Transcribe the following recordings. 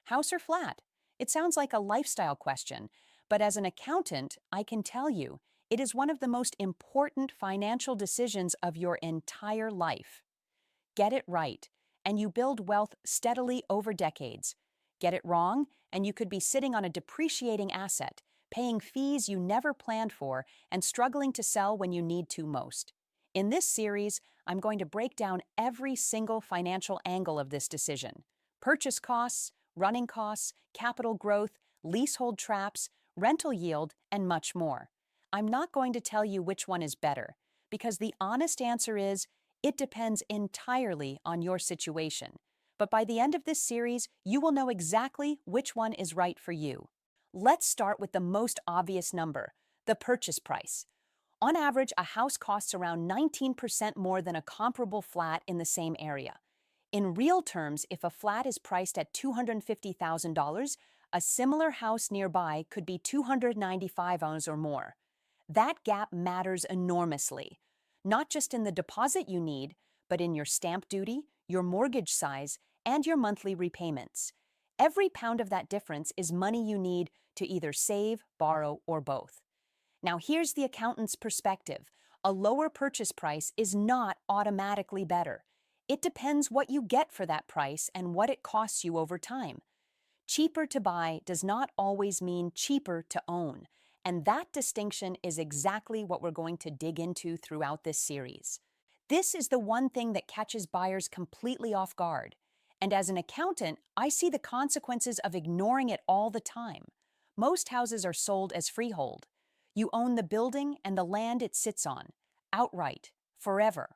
House or flat? It sounds like a lifestyle question, but as an accountant, I can tell you it is one of the most important financial decisions of your entire life. Get it right, and you build wealth steadily over decades. Get it wrong, and you could be sitting on a depreciating asset, paying fees you never planned for, and struggling to sell when you need to most. In this series, I'm going to break down every single financial angle of this decision: purchase costs, running costs, capital growth, leasehold traps, rental yield, and much more. I'm not going to tell you which one is better, because the honest answer is it depends entirely on your situation. But by the end of this series, you will know exactly which one is right for you. Let's start with the most obvious number, the purchase price. On average, a house costs around 19% more than a comparable flat in the same area. In real terms, if a flat is priced at $250,000, a similar house nearby could be $295,000 or more. That gap matters enormously, not just in the deposit you need, but in your stamp duty, your mortgage size, and your monthly repayments. Every pound of that difference is money you need to either save, borrow, or both. Now here's the accountant's perspective. A lower purchase price is not automatically better. It depends what you get for that price and what it costs you over time. Cheaper to buy does not always mean cheaper to own, and that distinction is exactly what we're going to dig into throughout this series. This is the one thing that catches buyers completely off guard, and as an accountant, I see the consequences of ignoring it all the time. Most houses are sold as freehold. You own the building and the land it sits on, outright, forever.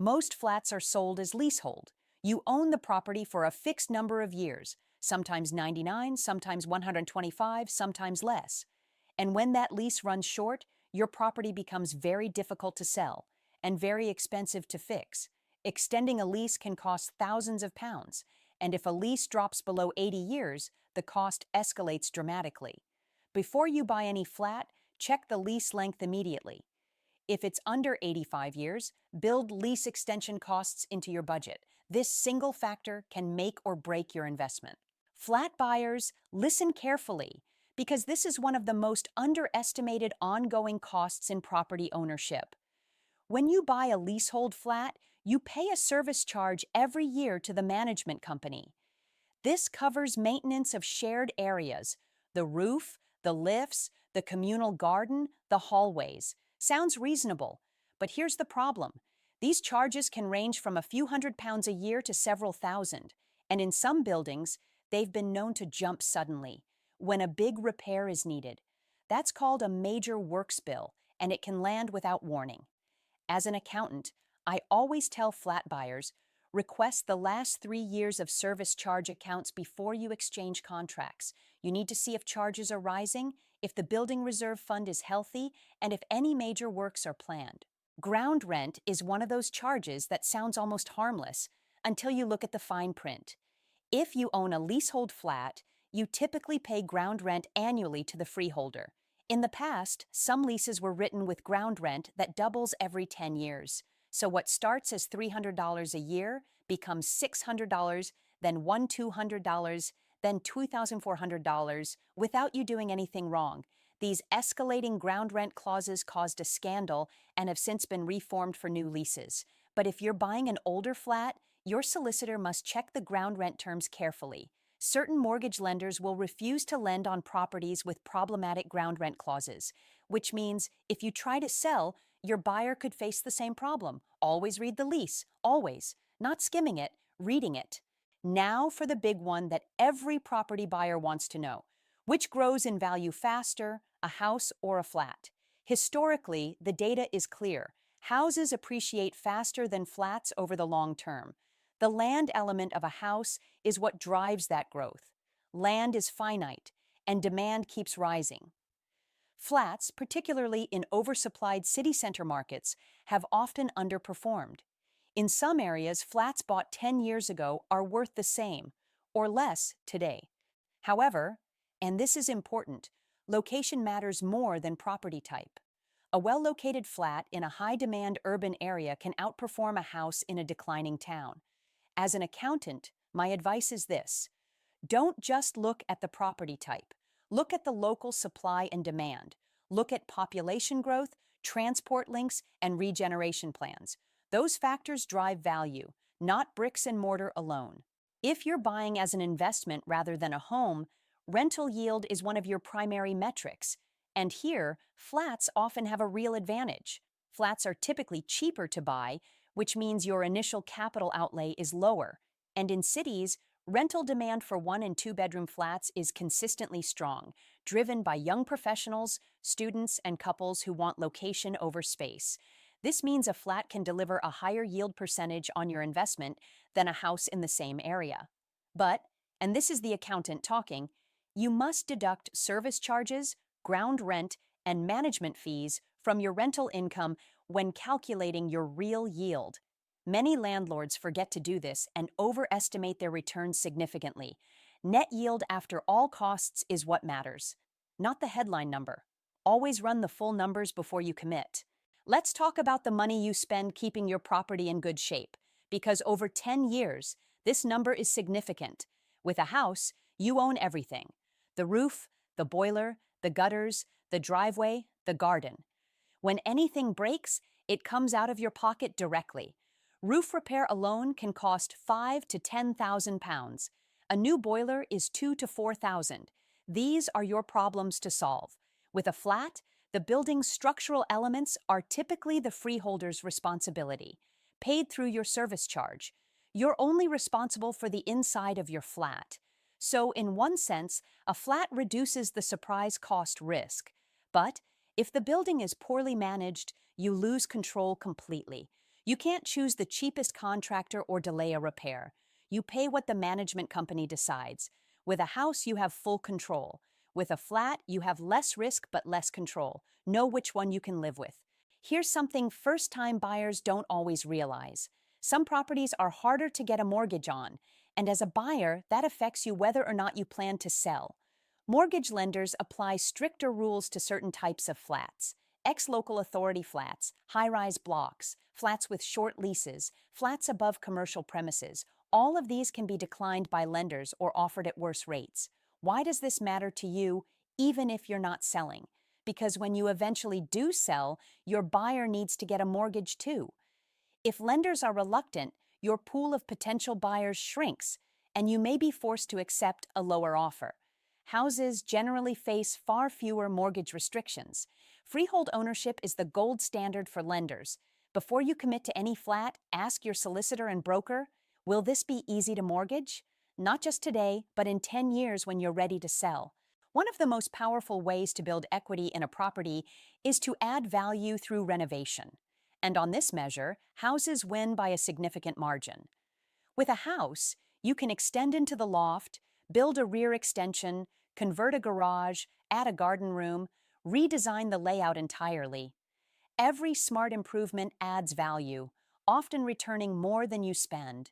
Most flats are sold as leasehold. You own the property for a fixed number of years, sometimes 99, sometimes 125, sometimes less. And when that lease runs short, your property becomes very difficult to sell and very expensive to fix. Extending a lease can cost thousands of pounds, and if a lease drops below 80 years, the cost escalates dramatically. Before you buy any flat, check the lease length immediately. If it's under 85 years, build lease extension costs into your budget. This single factor can make or break your investment. Flat buyers, listen carefully, because this is one of the most underestimated ongoing costs in property ownership. When you buy a leasehold flat, you pay a service charge every year to the management company. This covers maintenance of shared areas, the roof, the lifts, the communal garden, the hallways. Sounds reasonable, but here's the problem. These charges can range from a few £100s a year to several thousand, and in some buildings, they've been known to jump suddenly when a big repair is needed. That's called a major works bill, and it can land without warning. As an accountant, I always tell flat buyers, request the last 3 years of service charge accounts before you exchange contracts. You need to see if charges are rising, if the building reserve fund is healthy, and if any major works are planned. Ground rent is one of those charges that sounds almost harmless until you look at the fine print. If you own a leasehold flat, you typically pay ground rent annually to the freeholder. In the past, some leases were written with ground rent that doubles every 10 years. So what starts as $300 a year becomes $600, then $1,200, then $2,400 without you doing anything wrong. These escalating ground rent clauses caused a scandal and have since been reformed for new leases. But if you're buying an older flat, your solicitor must check the ground rent terms carefully. Certain mortgage lenders will refuse to lend on properties with problematic ground rent clauses, which means if you try to sell, your buyer could face the same problem. Always read the lease, always. Not skimming it, reading it. Now for the big one that every property buyer wants to know. Which grows in value faster, a house or a flat? Historically, the data is clear. Houses appreciate faster than flats over the long term. The land element of a house is what drives that growth. Land is finite, and demand keeps rising. Flats, particularly in oversupplied city center markets, have often underperformed. In some areas, flats bought 10 years ago are worth the same, or less, today. However, and this is important, location matters more than property type. A well-located flat in a high-demand urban area can outperform a house in a declining town. As an accountant, my advice is this: Don't just look at the property type. Look at the local supply and demand. Look at population growth, transport links, and regeneration plans. Those factors drive value, not bricks and mortar alone. If you're buying as an investment rather than a home, rental yield is one of your primary metrics. And here, flats often have a real advantage. Flats are typically cheaper to buy, which means your initial capital outlay is lower. And in cities, rental demand for one and two bedroom flats is consistently strong, driven by young professionals, students, and couples who want location over space. This means a flat can deliver a higher yield percentage on your investment than a house in the same area. But, and this is the accountant talking, you must deduct service charges, ground rent, and management fees from your rental income when calculating your real yield. Many landlords forget to do this and overestimate their returns significantly. Net yield after all costs is what matters, not the headline number. Always run the full numbers before you commit. Let's talk about the money you spend keeping your property in good shape, because over 10 years, this number is significant. With a house, you own everything: the roof, the boiler, the gutters, the driveway, the garden. When anything breaks, it comes out of your pocket directly. Roof repair alone can cost £5,000 to £10,000. A new boiler is £2,000 to £4,000. These are your problems to solve. With a flat, the building's structural elements are typically the freeholder's responsibility, paid through your service charge. You're only responsible for the inside of your flat. So, in one sense, a flat reduces the surprise cost risk. But if the building is poorly managed, you lose control completely. You can't choose the cheapest contractor or delay a repair. You pay what the management company decides. With a house, you have full control. With a flat, you have less risk but less control. Know which one you can live with. Here's something first-time buyers don't always realize. Some properties are harder to get a mortgage on, and as a buyer, that affects you whether or not you plan to sell. Mortgage lenders apply stricter rules to certain types of flats. Ex-local authority flats, high-rise blocks, flats with short leases, flats above commercial premises. All of these can be declined by lenders or offered at worse rates. Why does this matter to you, even if you're not selling? Because when you eventually do sell, your buyer needs to get a mortgage too. If lenders are reluctant, your pool of potential buyers shrinks, and you may be forced to accept a lower offer. Houses generally face far fewer mortgage restrictions. Freehold ownership is the gold standard for lenders. Before you commit to any flat, ask your solicitor and broker, will this be easy to mortgage? Not just today, but in 10 years when you're ready to sell. One of the most powerful ways to build equity in a property is to add value through renovation. And on this measure, houses win by a significant margin. With a house, you can extend into the loft, build a rear extension, convert a garage, add a garden room, redesign the layout entirely. Every smart improvement adds value, often returning more than you spend.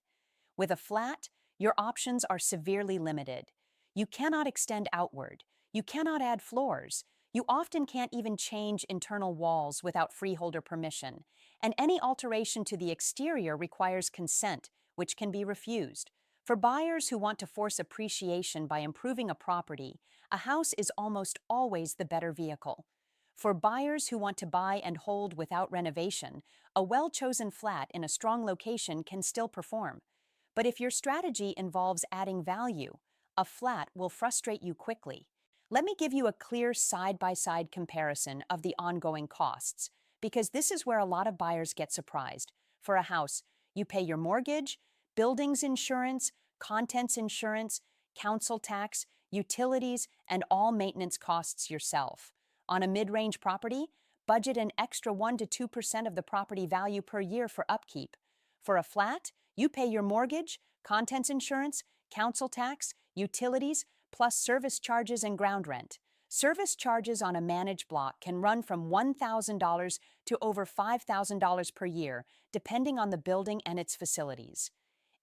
With a flat, your options are severely limited. You cannot extend outward. You cannot add floors. You often can't even change internal walls without freeholder permission. And any alteration to the exterior requires consent, which can be refused. For buyers who want to force appreciation by improving a property, a house is almost always the better vehicle. For buyers who want to buy and hold without renovation, a well-chosen flat in a strong location can still perform. But if your strategy involves adding value, a flat will frustrate you quickly. Let me give you a clear side-by-side comparison of the ongoing costs, because this is where a lot of buyers get surprised. For a house, you pay your mortgage, buildings insurance, contents insurance, council tax, utilities, and all maintenance costs yourself. On a mid-range property, budget an extra 1 to 2% of the property value per year for upkeep. For a flat, you pay your mortgage, contents insurance, council tax, utilities, plus service charges and ground rent. Service charges on a managed block can run from $1,000 to over $5,000 per year, depending on the building and its facilities.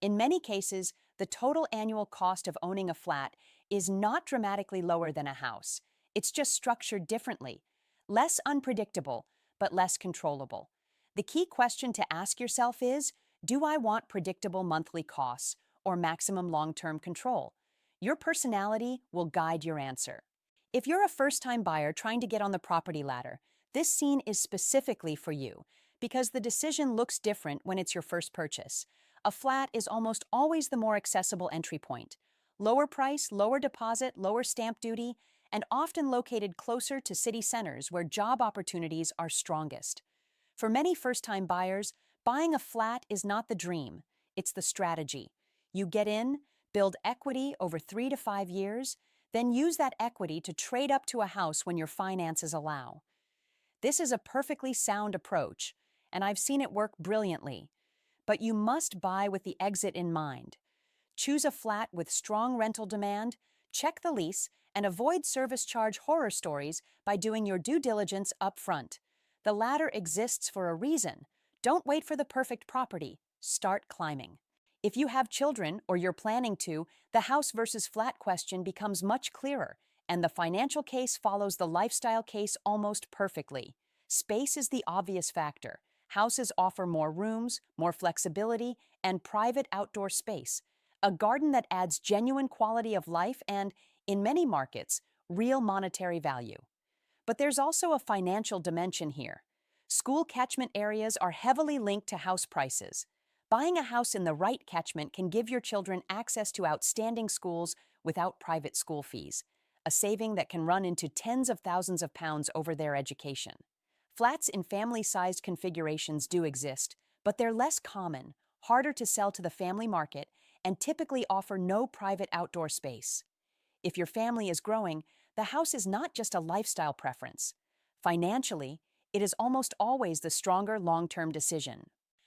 In many cases, the total annual cost of owning a flat is not dramatically lower than a house. It's just structured differently, less unpredictable, but less controllable. The key question to ask yourself is, do I want predictable monthly costs or maximum long-term control? Your personality will guide your answer. If you're a first-time buyer trying to get on the property ladder, this scene is specifically for you because the decision looks different when it's your first purchase. A flat is almost always the more accessible entry point. Lower price, lower deposit, lower stamp duty, and often located closer to city centers where job opportunities are strongest. For many first-time buyers, buying a flat is not the dream, it's the strategy. You get in, build equity over 3 to 5 years, then use that equity to trade up to a house when your finances allow. This is a perfectly sound approach, and I've seen it work brilliantly. But you must buy with the exit in mind. Choose a flat with strong rental demand, check the lease, and avoid service charge horror stories by doing your due diligence up front. The ladder exists for a reason. Don't wait for the perfect property. Start climbing. If you have children or you're planning to, the house versus flat question becomes much clearer, and the financial case follows the lifestyle case almost perfectly. Space is the obvious factor. Houses offer more rooms, more flexibility, and private outdoor space. A garden that adds genuine quality of life and, in many markets, real monetary value. But there's also a financial dimension here. School catchment areas are heavily linked to house prices. Buying a house in the right catchment can give your children access to outstanding schools without private school fees, a saving that can run into tens of thousands of pounds over their education. Flats in family-sized configurations do exist, but they're less common, harder to sell to the family market, and typically offer no private outdoor space. If your family is growing, the house is not just a lifestyle preference. Financially, it is almost always the stronger long-term decision.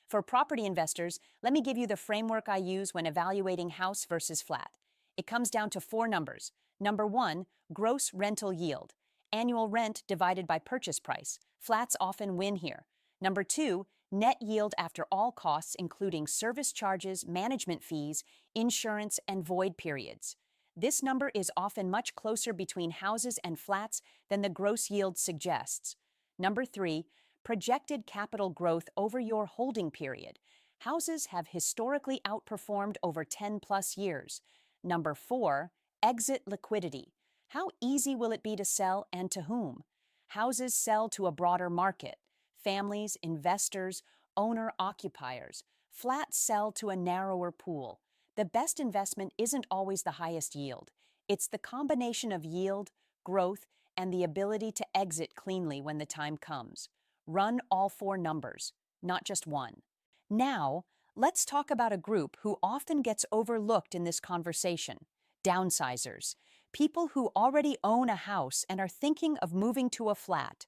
For property investors, let me give you the framework I use when evaluating house versus flat. It comes down to 4 numbers. Number 1, gross rental yield. Annual rent divided by purchase price. Flats often win here. Number 2, net yield after all costs including service charges, management fees, insurance, and void periods. This number is often much closer between houses and flats than the gross yield suggests. Number 3, projected capital growth over your holding period. Houses have historically outperformed over 10+ years. Number 4, exit liquidity. How easy will it be to sell and to whom? Houses sell to a broader market. Families, investors, owner-occupiers. Flats sell to a narrower pool. The best investment isn't always the highest yield. It's the combination of yield, growth, and the ability to exit cleanly when the time comes. Run all 4 numbers, not just one. Now, let's talk about a group who often gets overlooked in this conversation: downsizers. People who already own a house and are thinking of moving to a flat.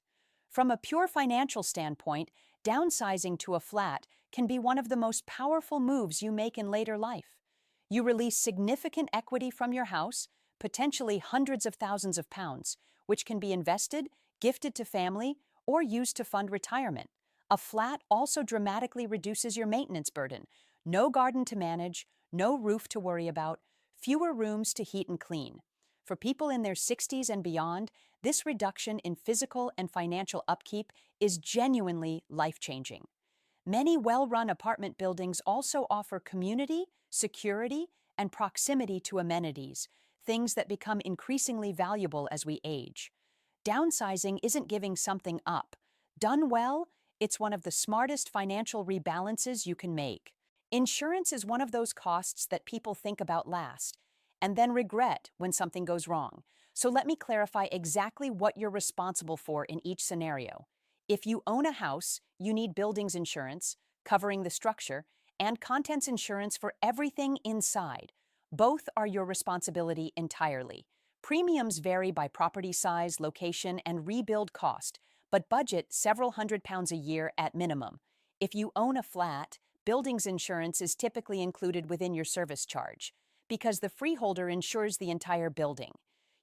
From a pure financial standpoint, downsizing to a flat can be one of the most powerful moves you make in later life. You release significant equity from your house, potentially hundreds of thousands of pounds, which can be invested, gifted to family, or used to fund retirement. A flat also dramatically reduces your maintenance burden. No garden to manage, no roof to worry about, fewer rooms to heat and clean. For people in their 60s and beyond, this reduction in physical and financial upkeep is genuinely life-changing. Many well-run apartment buildings also offer community, security, and proximity to amenities, things that become increasingly valuable as we age. Downsizing isn't giving something up. Done well, it's one of the smartest financial rebalances you can make. Insurance is one of those costs that people think about last, and then regret when something goes wrong. So let me clarify exactly what you're responsible for in each scenario. If you own a house, you need buildings insurance, covering the structure, and contents insurance for everything inside. Both are your responsibility entirely. Premiums vary by property size, location, and rebuild cost, but budget several £100 a year at minimum. If you own a flat, buildings insurance is typically included within your service charge, because the freeholder insures the entire building.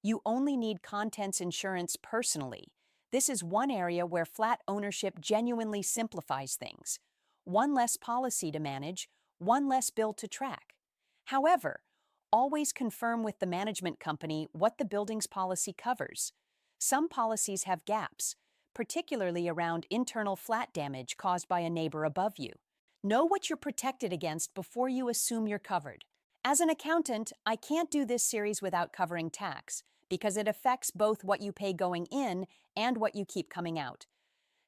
You only need contents insurance personally. This is one area where flat ownership genuinely simplifies things. One less policy to manage, one less bill to track. However, always confirm with the management company what the building's policy covers. Some policies have gaps, particularly around internal flat damage caused by a neighbor above you. Know what you're protected against before you assume you're covered. As an accountant, I can't do this series without covering tax because it affects both what you pay going in and what you keep coming out.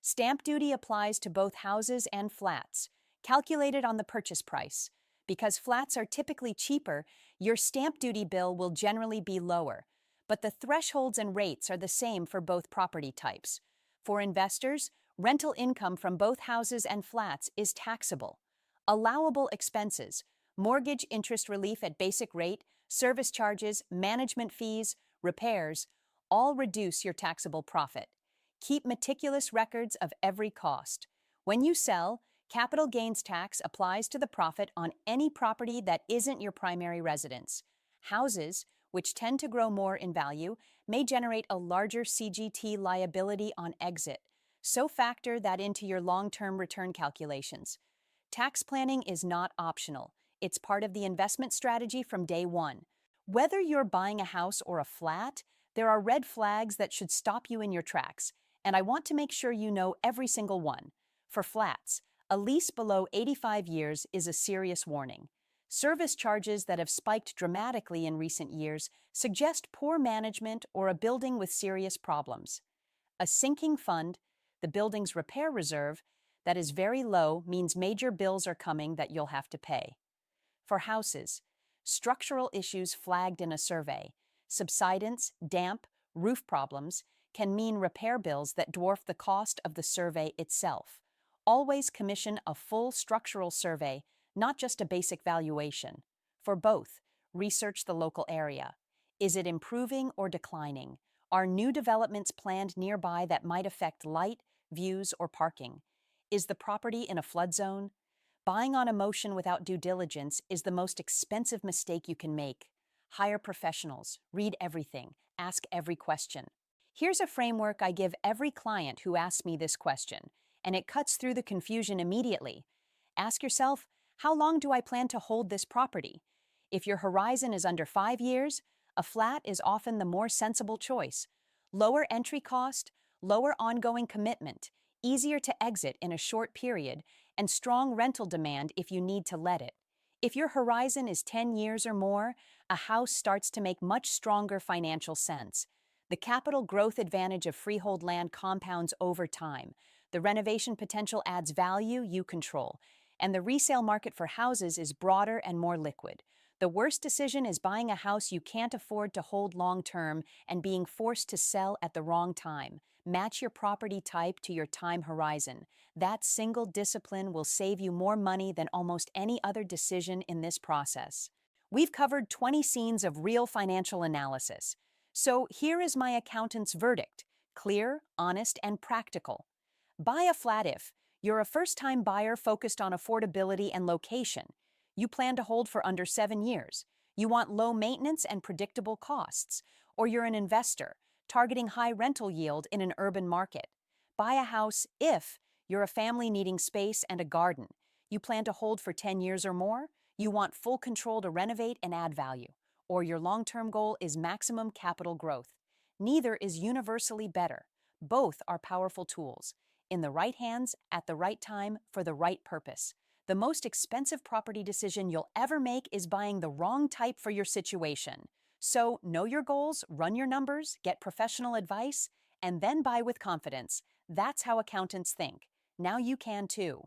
Stamp duty applies to both houses and flats, calculated on the purchase price. Because flats are typically cheaper, your stamp duty bill will generally be lower, but the thresholds and rates are the same for both property types. For investors, rental income from both houses and flats is taxable. Allowable expenses, mortgage interest relief at basic rate, service charges, management fees, repairs, all reduce your taxable profit. Keep meticulous records of every cost. When you sell, capital gains tax applies to the profit on any property that isn't your primary residence. Houses, which tend to grow more in value, may generate a larger CGT liability on exit, so factor that into your long-term return calculations. Tax planning is not optional. It's part of the investment strategy from day one. Whether you're buying a house or a flat, there are red flags that should stop you in your tracks, and I want to make sure you know every single one. For flats, a lease below 85 years is a serious warning. Service charges that have spiked dramatically in recent years suggest poor management or a building with serious problems. A sinking fund, the building's repair reserve, that is very low means major bills are coming that you'll have to pay. For houses, structural issues flagged in a survey, subsidence, damp, roof problems, can mean repair bills that dwarf the cost of the survey itself. Always commission a full structural survey, not just a basic valuation. For both, research the local area. Is it improving or declining? Are new developments planned nearby that might affect light, views, or parking? Is the property in a flood zone? Buying on emotion without due diligence is the most expensive mistake you can make. Hire professionals, read everything, ask every question. Here's a framework I give every client who asks me this question, and it cuts through the confusion immediately. Ask yourself, how long do I plan to hold this property? If your horizon is under 5 years, a flat is often the more sensible choice. Lower entry cost, lower ongoing commitment, easier to exit in a short period, and strong rental demand if you need to let it. If your horizon is 10 years or more, a house starts to make much stronger financial sense. The capital growth advantage of freehold land compounds over time. The renovation potential adds value you control, and the resale market for houses is broader and more liquid. The worst decision is buying a house you can't afford to hold long-term and being forced to sell at the wrong time. Match your property type to your time horizon. That single discipline will save you more money than almost any other decision in this process. We've covered 20 scenes of real financial analysis. So here is my accountant's verdict: clear, honest, and practical. Buy a flat if you're a first-time buyer focused on affordability and location. You plan to hold for under 7 years. You want low maintenance and predictable costs. Or you're an investor targeting high rental yield in an urban market. Buy a house if you're a family needing space and a garden. You plan to hold for 10 years or more. You want full control to renovate and add value. Or your long-term goal is maximum capital growth. Neither is universally better. Both are powerful tools, in the right hands, at the right time, for the right purpose. The most expensive property decision you'll ever make is buying the wrong type for your situation. So, know your goals, run your numbers, get professional advice, and then buy with confidence. That's how accountants think. Now you can too.